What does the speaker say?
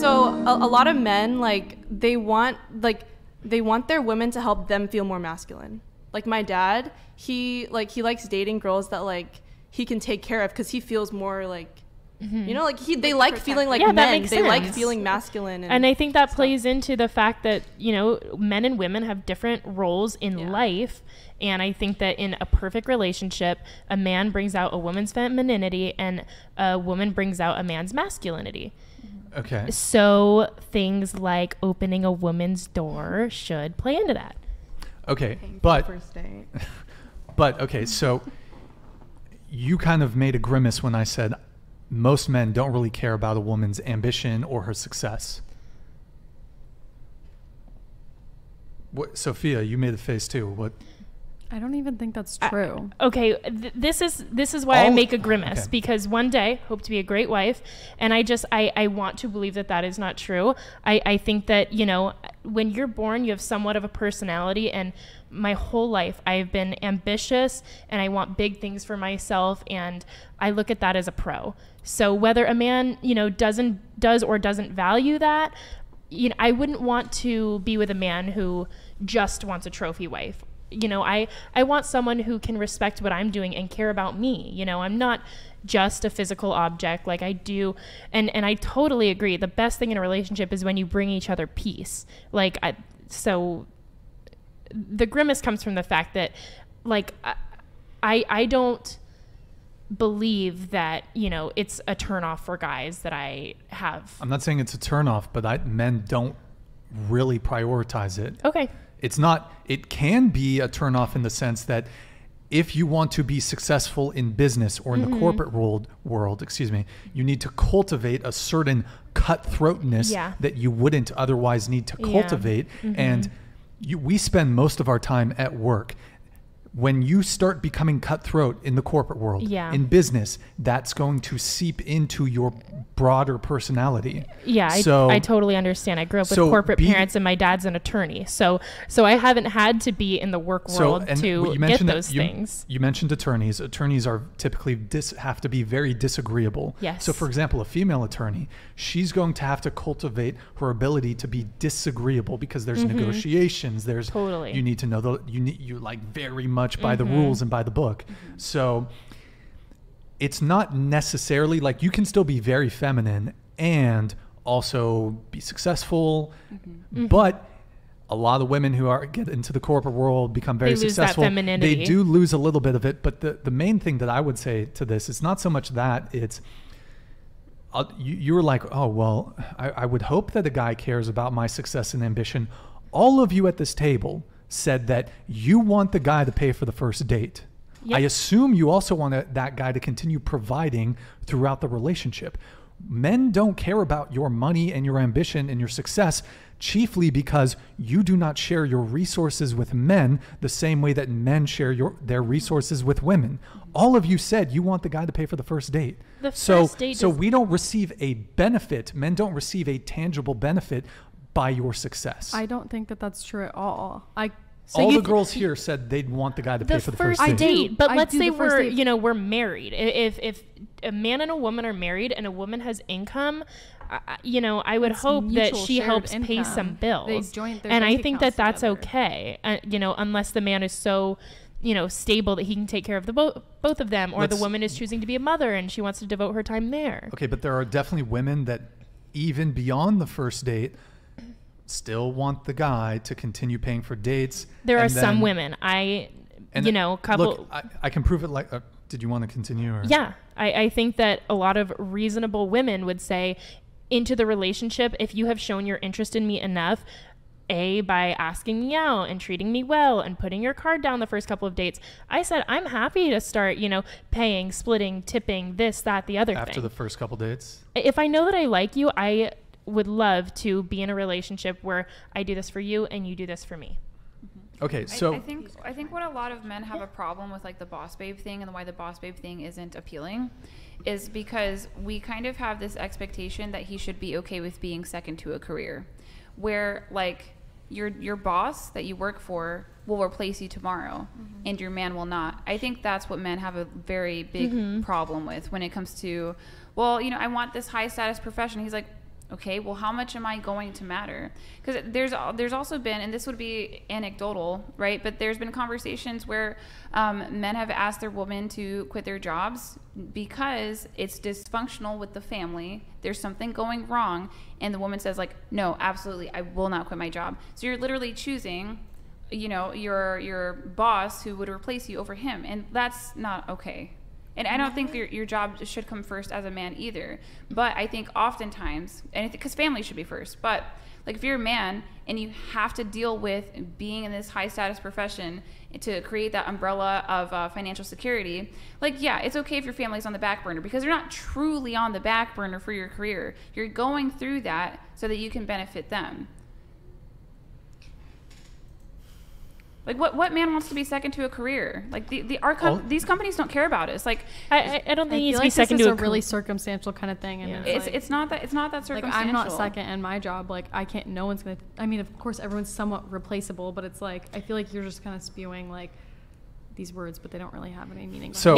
So a lot of men, like, they want their women to help them feel more masculine. Like my dad, he likes dating girls that like he can take care of because he feels more like, you know, like they like feeling like men. That makes sense. They like feeling masculine. And I think that plays into the fact that, you know, men and women have different roles in life. And I think that in a perfect relationship, a man brings out a woman's femininity and a woman brings out a man's masculinity. Okay. So things like opening a woman's door should play into that. Okay, but okay, so you kind of made a grimace when I said most men don't really care about a woman's ambition or her success. What, Sophia, you made a face too. What? I don't even think that's true. This is why I make a grimace, because one day hope to be a great wife, and I want to believe that is not true. I think that, you know, when you're born, you have somewhat of a personality, and my whole life I've been ambitious and I want big things for myself, and I look at that as a pro. So whether a man, you know, does or doesn't value that, you know, I wouldn't want to be with a man who just wants a trophy wife. You know, I want someone who can respect what I'm doing and care about me. You know, I'm not just a physical object like I do. And I totally agree. The best thing in a relationship is when you bring each other peace. So the grimace comes from the fact that, like, I don't believe that, you know, it's a turnoff for guys that I have. I'm not saying it's a turnoff, but men don't really prioritize it. Okay. It's not, it can be a turnoff in the sense that if you want to be successful in business or in the corporate world, you need to cultivate a certain cutthroatness that you wouldn't otherwise need to cultivate. And we spend most of our time at work. When you start becoming cutthroat in the corporate world, in business, that's going to seep into your broader personality. Yeah, I totally understand. I grew up with corporate parents, and my dad's an attorney. So I haven't had to be in the work world to get those things. You mentioned attorneys. Attorneys are typically have to be very disagreeable. Yes. So for example, a female attorney, she's going to have to cultivate her ability to be disagreeable because there's negotiations. There's you need to know you like very much by the rules and by the book. So it's not necessarily like you can still be very feminine and also be successful, but a lot of women who get into the corporate world become very successful. That femininity. They do lose a little bit of it. But the main thing that I would say to this is not so much that it's you were like, oh, well, I would hope that a guy cares about my success and ambition. All of you at this table said that you want the guy to pay for the first date. Yep. I assume you also want that guy to continue providing throughout the relationship. Men don't care about your money and your ambition and your success, chiefly because you do not share your resources with men the same way that men share their resources with women. All of you said you want the guy to pay for the first date. So we don't receive a benefit. Men don't receive a tangible benefit by your success. I don't think that that's true at all. All the girls here said they'd want the guy to pay for the first date. But let's say we're married. If a man and a woman are married and a woman has income, I would hope that she helps pay some bills. And I think that that's okay. Unless the man is so, stable that he can take care of both of them, or the woman is choosing to be a mother and she wants to devote her time there. Okay, but there are definitely women that even beyond the first date still want the guy to continue paying for dates. There are some women. I can prove it. Did you want to continue? Or? Yeah. I think that a lot of reasonable women would say into the relationship, if you have shown your interest in me enough, by asking me out and treating me well and putting your card down the first couple of dates, I said, I'm happy to start, paying, splitting, tipping, this, that, the other thing. After the first couple dates? If I know that I like you, I would love to be in a relationship where I do this for you and you do this for me. Okay, so I think what a lot of men have a problem with, like the boss babe thing, and why the boss babe thing isn't appealing, is because we kind of have this expectation that he should be okay with being second to a career, where like your boss that you work for will replace you tomorrow, and your man will not. I think that's what men have a very big problem with when it comes to, well, I want this high status profession. He's like, Okay, well, how much am I going to matter? Because there's also been, and this would be anecdotal, right? But there's been conversations where men have asked their women to quit their jobs because it's dysfunctional with the family. There's something going wrong, and the woman says like, no, absolutely, I will not quit my job. So you're literally choosing, you know, your boss who would replace you over him, and that's not okay. And I don't think your job should come first as a man either. But I think oftentimes, and because family should be first, but like if you're a man and you have to deal with being in this high status profession to create that umbrella of financial security, like, yeah, it's okay if your family's on the back burner, because you're not truly on the back burner for your career. You're going through that so that you can benefit them. Like, what man wants to be second to a career? Like, these companies don't care about us. Like, I don't think he's like be second to a really circumstantial kind of thing, and yeah. it's not that circumstantial. Like, I'm not second in my job. Like, I can't. No one's gonna. I mean, of course, everyone's somewhat replaceable, but it's like I feel like you're just kind of spewing like these words, but they don't really have any meaning. So